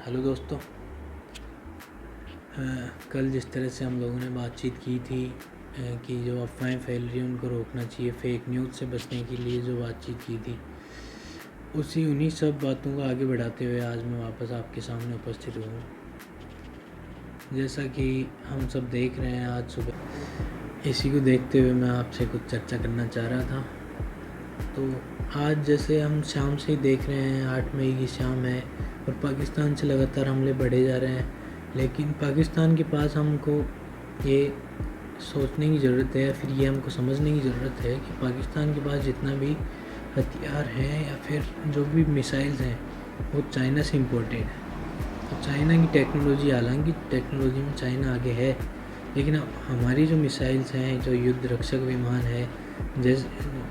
Hello दोस्तों। कल जिस तरह से हम लोगों ने बातचीत की थी कि जो अफवाहें फैल रही हैं उनको रोकना चाहिए, फेक न्यूज़ से बचने के लिए जो बातचीत की थी, उन्हीं सब बातों को आगे बढ़ाते हुए आज मैं वापस आपके सामने उपस्थित हूँ। जैसा कि हम सब देख रहे हैं आज सुबह, इसी को देखते हुए मैं आपसे कुछ चर्चा करना चाह रहा था। तो आज जैसे हम शाम से ही देख रहे हैं, 8 मई की शाम है और पाकिस्तान से लगातार हमले बढ़े जा रहे हैं, लेकिन पाकिस्तान के पास हमको ये सोचने की ज़रूरत है या फिर ये हमको समझने की ज़रूरत है कि पाकिस्तान के पास जितना भी हथियार हैं या फिर जो भी मिसाइल्स हैं वो चाइना से इम्पोर्टेड है। तो चाइना की टेक्नोलॉजी, हालांकि टेक्नोलॉजी में चाइना आगे है, लेकिन अब हमारी जो मिसाइल्स हैं, जो युद्ध रक्षक विमान है, जैसे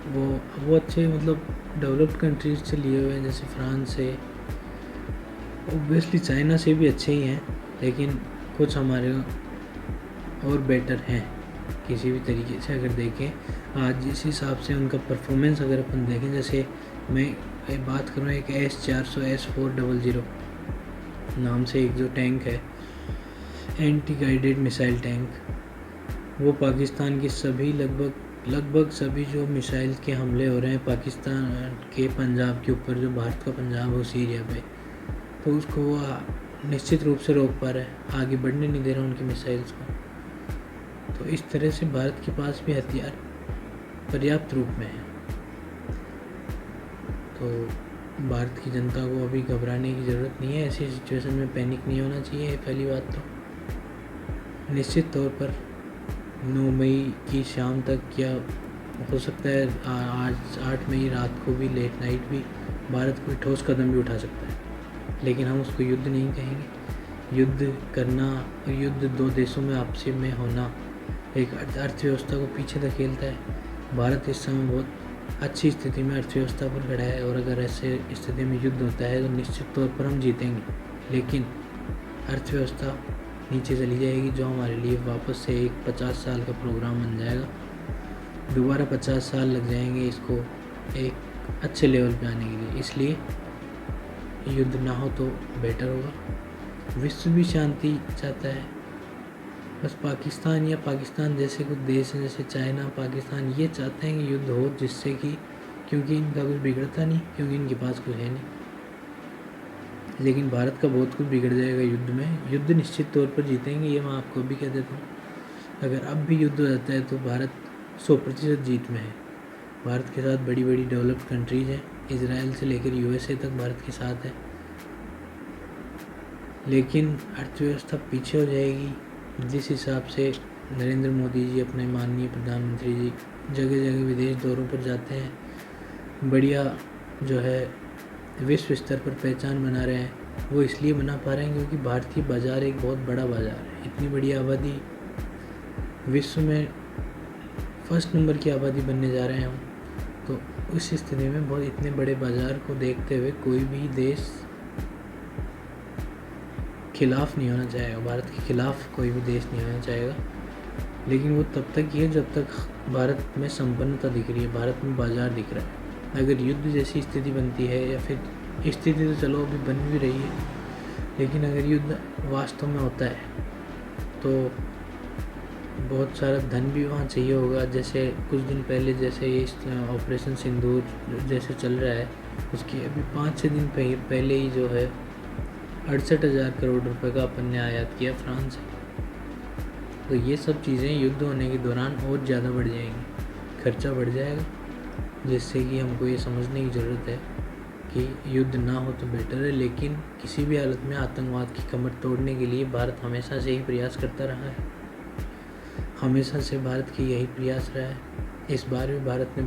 वो अच्छे मतलब डेवलप्ड कंट्रीज से लिए हुए हैं, जैसे फ्रांस से, ओबियसली चाइना से भी अच्छे ही हैं, लेकिन कुछ हमारे और बेटर हैं किसी भी तरीके से। अगर देखें आज जिस हिसाब से उनका परफॉर्मेंस अगर अपन देखें, जैसे मैं बात करूँ एक S-400 S-400 नाम से एक जो टैंक है, एंटी गाइडेड मिसाइल टैंक, वो पाकिस्तान की सभी लगभग सभी जो मिसाइल के हमले हो रहे हैं पाकिस्तान के पंजाब के ऊपर, जो भारत का पंजाब हो सीरिया पे, तो उसको वो निश्चित रूप से रोक पा रहा है, आगे बढ़ने नहीं दे रहा उनकी मिसाइल्स को। तो इस तरह से भारत के पास भी हथियार पर्याप्त रूप में है। तो भारत की जनता को अभी घबराने की ज़रूरत नहीं है, ऐसी सिचुएशन में पैनिक नहीं होना चाहिए। पहली बात तो निश्चित तौर पर 9 मई की शाम तक या हो सकता है आज 8 मई रात को भी, लेट नाइट भी, भारत कोई ठोस कदम भी उठा सकता है, लेकिन हम उसको युद्ध नहीं कहेंगे। युद्ध करना, युद्ध दो देशों में आपसी में होना एक अर्थव्यवस्था को पीछे धकेलता है। भारत इस समय बहुत अच्छी स्थिति में अर्थव्यवस्था पर खड़ा है, और अगर ऐसे स्थिति में युद्ध होता है तो निश्चित तौर पर हम जीतेंगे, लेकिन अर्थव्यवस्था नीचे चली जाएगी, जो हमारे लिए वापस से एक 50 साल का प्रोग्राम बन जाएगा। दोबारा 50 साल लग जाएंगे इसको एक अच्छे लेवल पे आने के लिए। इसलिए युद्ध ना हो तो बेटर होगा। विश्व भी शांति चाहता है, बस पाकिस्तान या पाकिस्तान जैसे कुछ देश हैं, जैसे चाइना, पाकिस्तान, ये चाहते हैं कि युद्ध हो, जिससे कि क्योंकि इनका कुछ बिगड़ता नहीं, क्योंकि इनके पास कुछ है नहीं, लेकिन भारत का बहुत कुछ बिगड़ जाएगा युद्ध में। युद्ध निश्चित तौर पर जीतेंगे, ये मैं आपको भी कह देता हूँ। अगर अब भी युद्ध हो जाता है तो भारत 100% जीत में है। भारत के साथ बड़ी बड़ी डेवलप्ड कंट्रीज हैं, इजराइल से लेकर USA तक भारत के साथ है, लेकिन अर्थव्यवस्था पीछे हो जाएगी। जिस हिसाब से नरेंद्र मोदी जी, अपने माननीय प्रधानमंत्री जी, जगह जगह विदेश दौरों पर जाते हैं, बढ़िया जो है विश्व स्तर पर पहचान बना रहे हैं, वो इसलिए बना पा रहे हैं क्योंकि भारतीय बाज़ार एक बहुत बड़ा बाज़ार है। इतनी बड़ी आबादी, विश्व में फर्स्ट नंबर की आबादी बनने जा रहे हैं हम, तो उस स्थिति में बहुत इतने बड़े बाज़ार को देखते हुए कोई भी देश खिलाफ़ नहीं होना चाहेगा, भारत के खिलाफ़ कोई भी देश नहीं होना चाहेगा। लेकिन वो तब तक ही है जब तक भारत में संपन्नता दिख रही है, भारत में बाज़ार दिख रहा है। अगर युद्ध जैसी स्थिति बनती है, या फिर स्थिति तो चलो अभी बन भी रही है, लेकिन अगर युद्ध वास्तव में होता है तो बहुत सारा धन भी वहाँ चाहिए होगा। जैसे कुछ दिन पहले, जैसे ये ऑपरेशन सिंदूर जैसे चल रहा है, उसकी अभी 5-6 दिन पहले ही जो है 68,000 करोड़ रुपए का अपन ने आयात किया फ्रांस से। तो ये सब चीज़ें युद्ध होने के दौरान और ज़्यादा बढ़ जाएंगी, खर्चा बढ़ जाएगा, जिससे कि हमको ये समझने की ज़रूरत है कि युद्ध ना हो तो बेटर है। लेकिन किसी भी हालत में आतंकवाद की कमर तोड़ने के लिए भारत हमेशा से ही प्रयास करता रहा है, हमेशा से भारत की यही प्रयास रहा है। इस बार भी भारत ने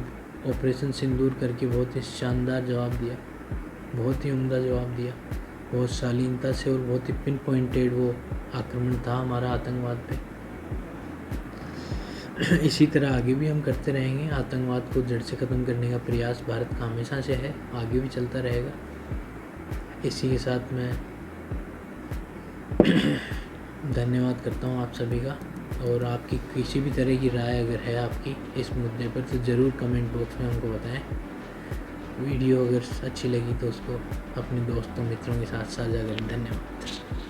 ऑपरेशन सिंदूर करके बहुत ही शानदार जवाब दिया, बहुत ही उम्दा जवाब दिया, बहुत शालीनता से, और बहुत ही पिन पॉइंटेड वो आक्रमण था हमारा आतंकवाद पे। इसी तरह आगे भी हम करते रहेंगे। आतंकवाद को जड़ से ख़त्म करने का प्रयास भारत का हमेशा से है, आगे भी चलता रहेगा। इसी के साथ मैं धन्यवाद करता हूँ आप सभी का, और आपकी किसी भी तरह की राय अगर है आपकी इस मुद्दे पर, तो ज़रूर कमेंट बॉक्स में हमको बताएं। वीडियो अगर अच्छी लगी तो उसको अपने दोस्तों मित्रों के साथ साझा करें। धन्यवाद।